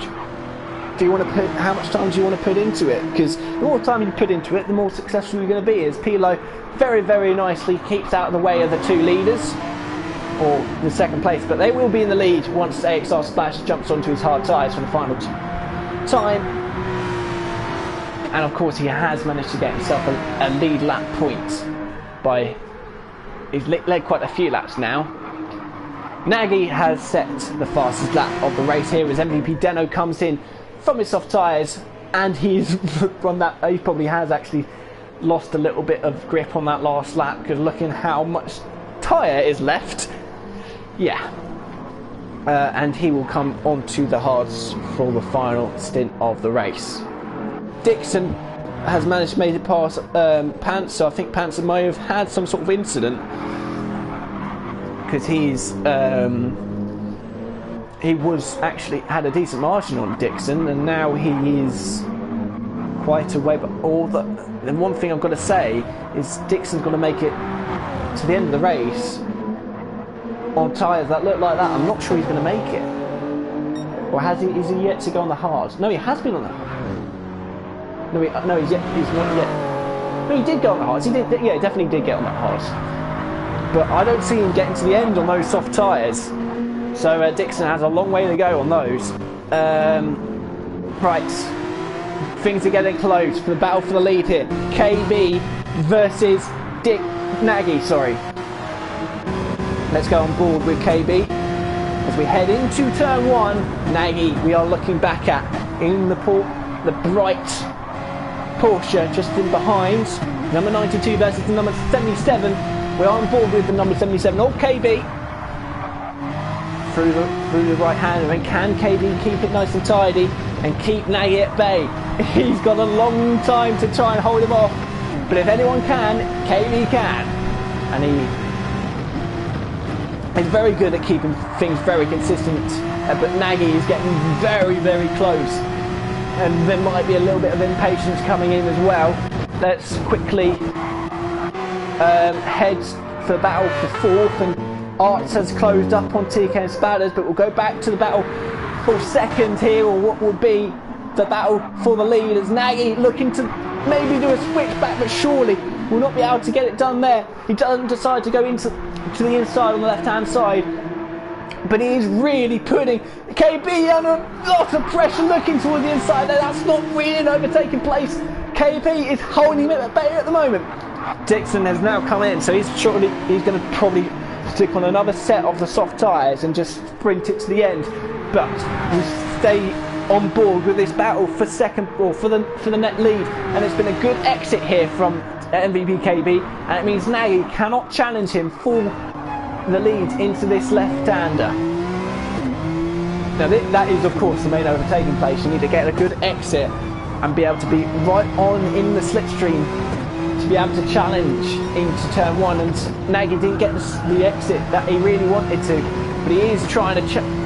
do you want to put? How much time do you want to put into it? Because the more time you put into it, the more successful you're going to be. As Pilo very, very nicely keeps out of the way of the two leaders, or the second place, but they will be in the lead once AXR Splash jumps onto his hard tyres for the final time. And of course, he has managed to get himself a lead lap point by. He's led quite a few laps now. Nagy has set the fastest lap of the race here as MVP Deno comes in from his soft tyres, and he's from that. He probably has actually lost a little bit of grip on that last lap, because looking how much tyre is left. Yeah. And he will come onto the hards for the final stint of the race. Dixon has managed to make it past Pants, so I think Pants may have had some sort of incident, because he was actually had a decent margin on Dixon, and now he is quite a way. But the one thing I've got to say is Dixon's got to make it to the end of the race on tyres that look like that. I'm not sure he's going to make it. Or has he? Is he yet to go on the hards? No, he has been on the hards. No, he's not yet. No, he did go on the hards. He did. Yeah, he definitely did get on the hards. But I don't see him getting to the end on those soft tyres. So Dixon has a long way to go on those. Right, things are getting close for the battle for the lead here. KB versus Nagy, sorry. Let's go on board with KB. As we head into turn one, Nagy, we are looking back at in the bright Porsche just in behind. Number 92 versus the number 77. We are on board with the number 77. Oh, KB through the right hand. And can KB keep it nice and tidy and keep Nagy at bay? He's got a long time to try and hold him off. But if anyone can, KB can. And he's very good at keeping things very consistent. But Nagy is getting very, very close. And there might be a little bit of impatience coming in as well. Let's quickly head for the battle for fourth. And Arts has closed up on TK and Spadders, but we'll go back to the battle for second here, or what would be the battle for the lead, as Nagy looking to maybe do a switchback, but surely will not be able to get it done there. He doesn't decide to go into the inside on the left-hand side, but he is really putting KB under a lot of pressure, looking toward the inside there. That's not really an overtaking place. KB is holding him at bay at the moment. Dixon has now come in, so he's going to probably stick on another set of the soft tyres and just sprint it to the end, but we'll stay on board with this battle for second, or for the net lead. And it's been a good exit here from MVP KB, and it means Nagy cannot challenge him for the lead into this left-hander. Now that is of course the main overtaking place. You need to get a good exit and be able to be right on in the slipstream to be able to challenge into turn one, and Nagy didn't get the exit that he really wanted to, but he is trying to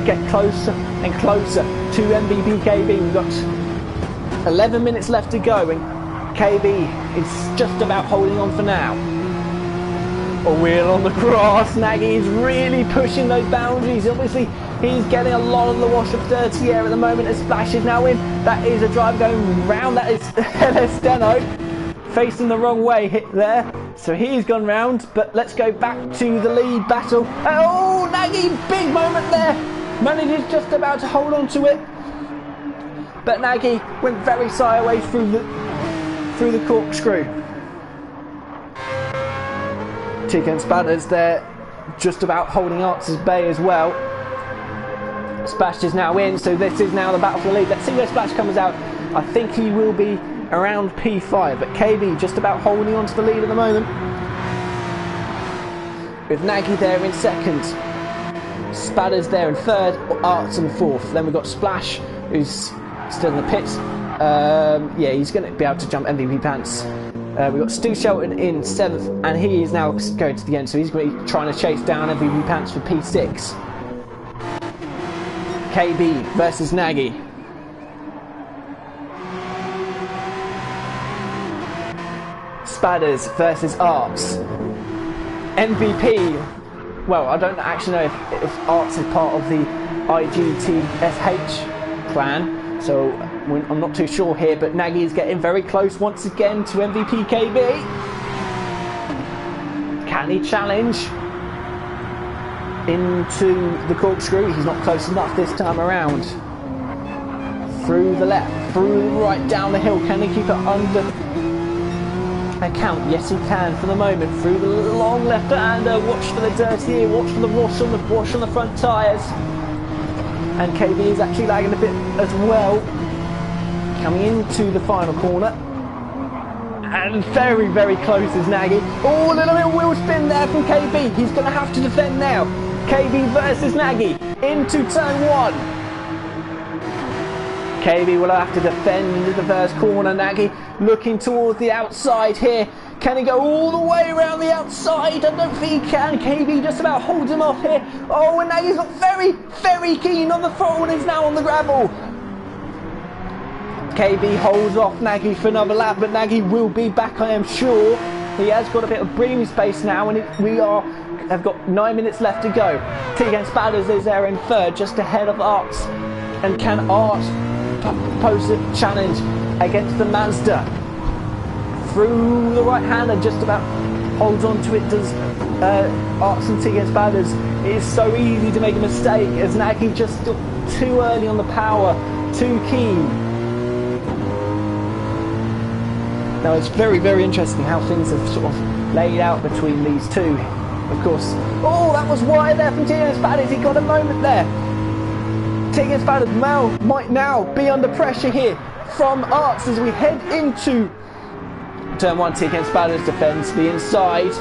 get closer and closer to MVP KB. We've got 11 minutes left to go, and KB is just about holding on for now. A wheel on the grass. Nagy is really pushing those boundaries. Obviously, he's getting a lot of the wash of dirty air at the moment as Splash is now in. That is a drive going round. That is LS Steno facing the wrong way hit there. So he's gone round, but let's go back to the lead battle. Oh, Nagy, big moment there. Manages just about to hold on to it, but Nagy went very sideways through the corkscrew. TK Spatters there just about holding Arts' bay as well. Splash is now in, so this is now the battle for the lead. Let's see where Splash comes out. I think he will be around P5, but KB just about holding on to the lead at the moment, with Nagy there in second, Spatters there in third, Arts in fourth. Then we've got Splash, who's still in the pits. Yeah, he's going to be able to jump MVP Pants. We've got Stu Shelton in 7th, and he is now going to the end, so he's going to be trying to chase down MVP Pants for P6. KB versus Nagy. Spatters versus Arts. MVP. Well, I don't actually know if Arts is part of the IGTSH clan, so I'm not too sure here, but Nagy is getting very close once again to MVP KB. Can he challenge into the corkscrew? He's not close enough this time around. Through the left, through the right, down the hill. Can he keep it under a count? Yes, he can for the moment. Through the long left-hander. Watch for the dirty here. Watch for the wash on the front tyres. And KB is actually lagging a bit as well. Coming into the final corner. And very, very close is Nagy. Oh, a little bit of wheel spin there from KB. He's going to have to defend now. KB versus Nagy into turn one. KB will have to defend into the first corner. Nagy looking towards the outside here. Can he go all the way around the outside? I don't think he can. KB just about holds him off here. Oh, and Nagy's got very, very keen on the throttle and is now on the gravel. KB holds off Nagy for another lap, but Nagy will be back, I am sure. He has got a bit of breathing space now, and have got 9 minutes left to go. TK Spatters is there in third, just ahead of Arts. And can Arts pose a challenge against the Mazda? Through the right hand and just about holds on to it, does Arts and TK Spatters. It is so easy to make a mistake as Nagy just still too early on the power, too keen. Now it's very, very interesting how things have sort of laid out between these two. Of course, oh, that was wide there from TK Spatters. He got a moment there. TK Spatters might now be under pressure here from Arts as we head into turn one. TK Spatters defends the inside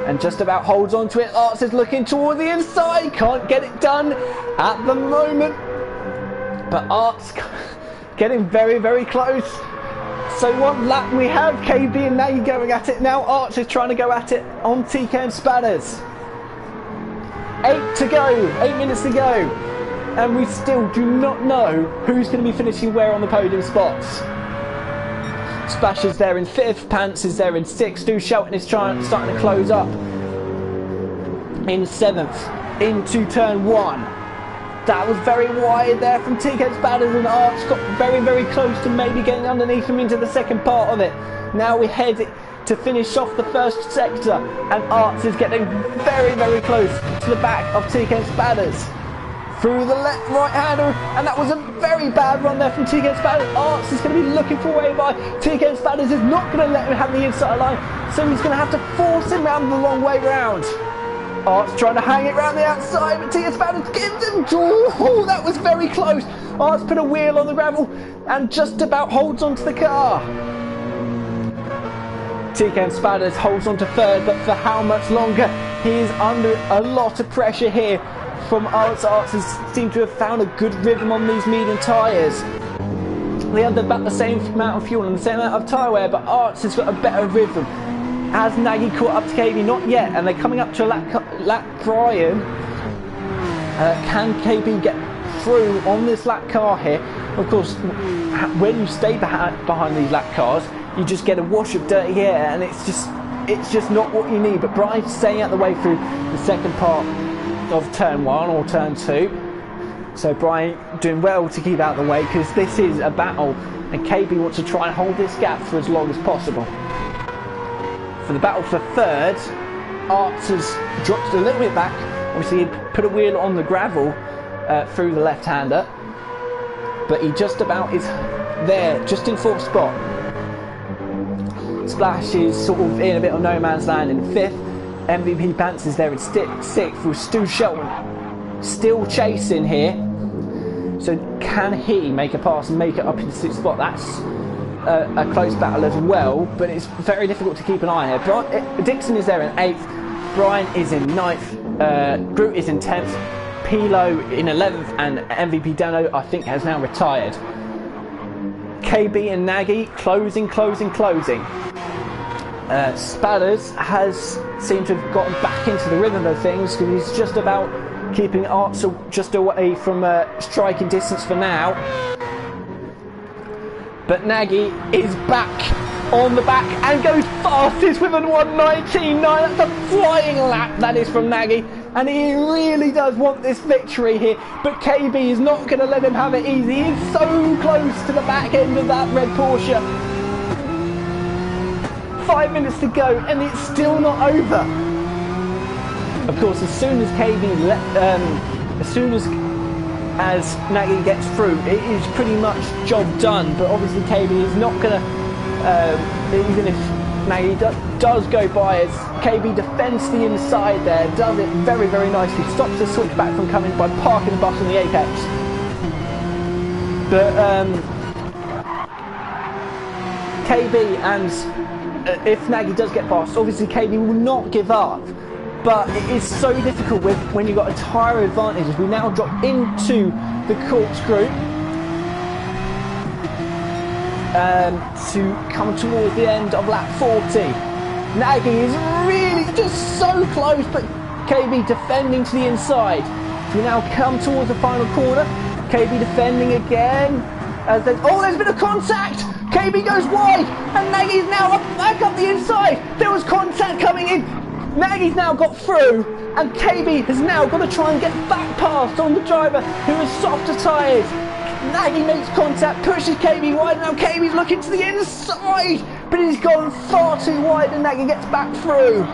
and just about holds on to it. Arts is looking toward the inside. Can't get it done at the moment. But Arts getting very, very close. So one lap we have KB and Nagy going at it now. Arts is trying to go at it on TK Spatters. 8 to go, 8 minutes to go. And we still do not know who's going to be finishing where on the podium spots. Splash is there in 5th, Pants is there in 6th, Stu Shelton is starting to close up in 7th, into turn 1. That was very wide there from TK Spadders, and Arts got very, very close to maybe getting underneath him into the second part of it. Now we head to finish off the first sector, and Arts is getting very, very close to the back of TK Spadders. Through the right-hander, and that was a very bad run there from TK Spadders. Arts is going to be looking for a way by. TK Spadders is not going to let him have the inside line, so he's going to have to force him round the long way round. Arts trying to hang it round the outside, but TK Spadders gives him. Oh, that was very close. Arts put a wheel on the gravel and just about holds onto the car. TK Spadders holds on to third, but for how much longer? He is under a lot of pressure here from Arts. Arts has seemed to have found a good rhythm on these medium tyres. They have about the same amount of fuel and the same amount of tyre wear, but Arts has got a better rhythm. Has Nagy caught up to KB? Not yet, and they're coming up to lap Brian. Can KB get through on this lap car here? Of course, when you stay behind these lap cars, you just get a wash of dirty air, and it's just not what you need. But Brian's staying out the way through the second part of turn 1 or turn 2. So Brian doing well to keep out of the way, because this is a battle, and KB wants to try and hold this gap for as long as possible. For the battle for third, Arts has dropped a little bit back. Obviously he put a wheel on the gravel through the left-hander, but he just about is there, just in fourth spot. Splash is sort of in a bit of no man's land in fifth. MVP Pants is there in sixth, with Stu Shelton still chasing here. So can he make a pass and make it up into sixth spot? That's a close battle as well, but it's very difficult to keep an eye here. Dixon is there in 8th, Brian is in 9th, Groot is in 10th, Pilo in 11th, and MVP Dano I think has now retired. KB and Nagy closing. Spadders has seemed to have gotten back into the rhythm of things, because he's just about keeping Arts just away from striking distance for now. But Nagy is back on the back and goes fastest with a 1:19.9. That's a flying lap, that is, from Nagy. And he really does want this victory here. But KB is not going to let him have it easy. He's so close to the back end of that red Porsche. 5 minutes to go and it's still not over. Of course, as soon as as Nagy gets through, it is pretty much job done. But obviously KB is not going to, even if Nagy does go by, as KB defends the inside there, does it very, very nicely, stops the switchback from coming by parking the bus on the apex. But KB, and if Nagy does get past, obviously KB will not give up. But it is so difficult when you've got a tyre advantage. As we now drop into the corkscrew to come towards the end of lap 40. Nagy is really just so close, but KB defending to the inside. So we now come towards the final corner. KB defending again. There's been a contact. KB goes wide, and Nagy's now back up the inside. There was contact coming in. Nagy's now got through, and KB has now got to try and get back past on the driver who has softer tyres. Nagy makes contact, pushes KB wide. Now KB's looking to the inside, but he's gone far too wide, and Nagy gets back through.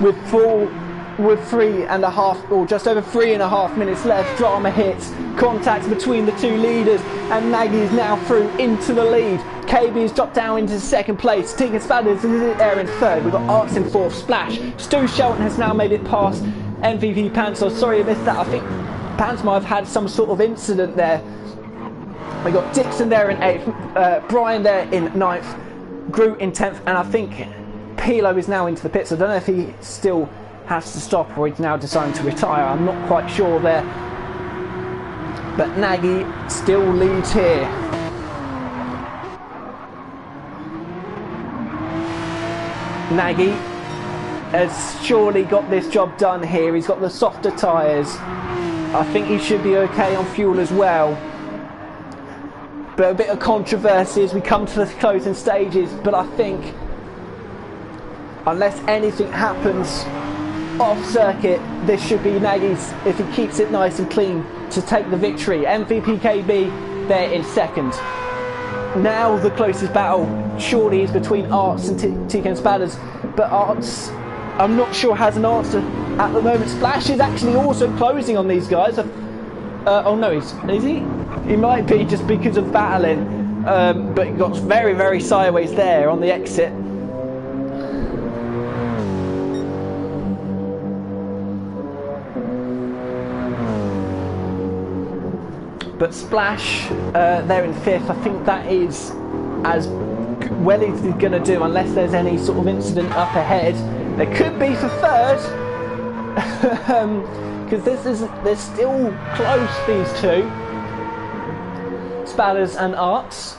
With 3.5 or just over 3.5 minutes left, drama hits, contact between the two leaders, and Nagy is now through into the lead. KB has dropped down into second place. TK Spadders is there in third. We've got Arts in fourth. Splash. Stu Shelton has now made it past MVP Pants. So sorry I missed that. I think Pants might have had some sort of incident there. We've got Dixon there in 8th, Brian there in 9th, Groot in 10th, and I think Pilo is now into the pits. I don't know if he still has to stop or he's now deciding to retire. I'm not quite sure there. But Nagy still leads here. Nagy has surely got this job done here. He's got the softer tyres. I think he should be okay on fuel as well. But a bit of controversy as we come to the closing stages. But I think unless anything happens off circuit, this should be Nagy's, if he keeps it nice and clean, to take the victory. MVP KB there in second. Now the closest battle surely is between Arts and TK Spadders, but Arts, I'm not sure, has an answer at the moment. Splash is actually also closing on these guys. Oh no, is he? He might be, just because of battling, but he got very, very sideways there on the exit. But Splash, they're in fifth. I think that is as well as he's going to do, unless there's any sort of incident up ahead. There could be for third, because they're still close, these two, Spadders and Arts.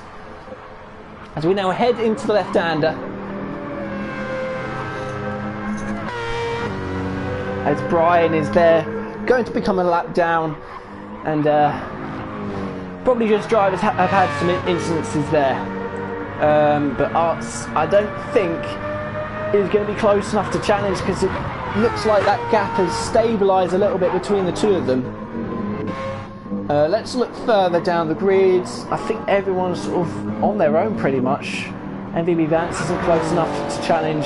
As we now head into the left-hander, as Brian is there, going to become a lap down, and probably just drivers have had some incidences there. But Arts, I don't think, is going to be close enough to challenge, because it looks like that gap has stabilised a little bit between the two of them. Let's look further down the grids. I think everyone's sort of on their own pretty much. MVP Vance isn't close enough to challenge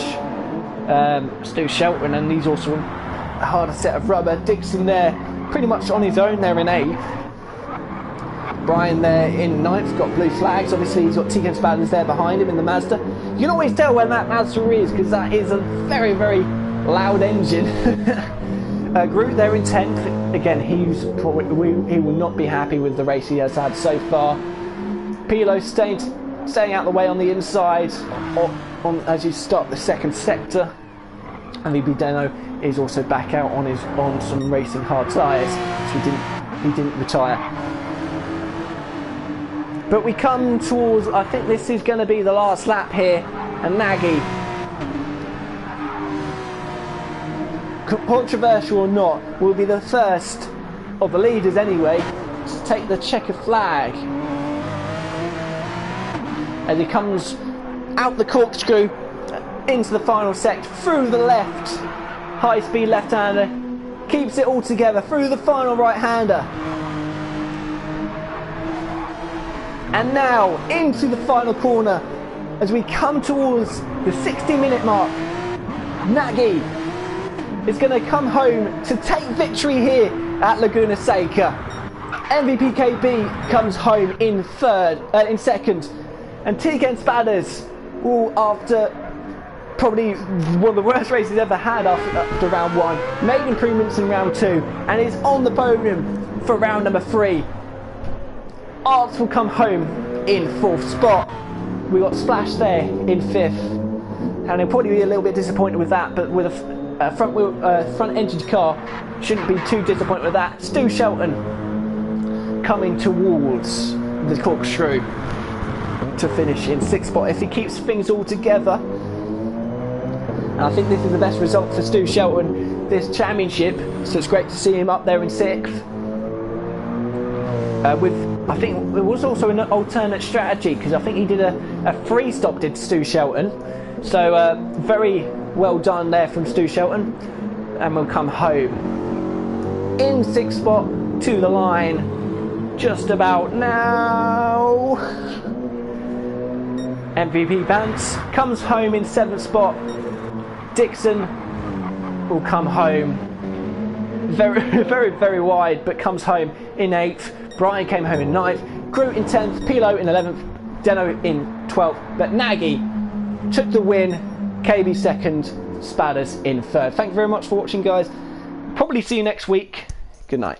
Stu Shelton, and he's also a harder set of rubber. Dixon there pretty much on his own there in 8th. Brian there in 9th, got blue flags. Obviously he's got TK Spadders there behind him in the Mazda. You can always tell when that Mazda is, because that is a very, very loud engine. Groot there in 10th. Again, he will not be happy with the race he has had so far. Pilo staying out the way on the inside as you start the second sector. And VB Deno is also back out on some racing hard tyres, so he didn't retire. But we come towards, I think this is going to be the last lap here, and Nagy, controversial or not, will be the first of the leaders anyway to take the checker flag. As he comes out the corkscrew into the final sector, through the left, high speed left-hander, keeps it all together through the final right-hander. And now into the final corner as we come towards the 60-minute mark. Nagy is going to come home to take victory here at Laguna Seca. MVP KB comes home in second, and TK Spadders will, after probably one of the worst races ever had after round 1, made improvements in round 2 and is on the podium for round number 3. Arts will come home in 4th spot. We got Splash there in 5th, and he'll probably be a little bit disappointed with that, but with a front engine car, shouldn't be too disappointed with that. Stu Shelton coming towards the corkscrew to finish in 6th spot if he keeps things all together. And I think this is the best result for Stu Shelton this championship, so it's great to see him up there in 6th. I think it was also an alternate strategy, because I think he did a free stop, did Stu Shelton. So very well done there from Stu Shelton, and we'll come home in 6th spot to the line just about now. MVP Vance comes home in 7th spot. Dixon will come home very, very, very wide, but comes home in 8th. Brian came home in 9th, Groot in 10th, Pilo in 11th, Deno in 12th, but Nagy took the win, KB 2nd, Spadders in 3rd. Thank you very much for watching, guys. Probably see you next week. Good night.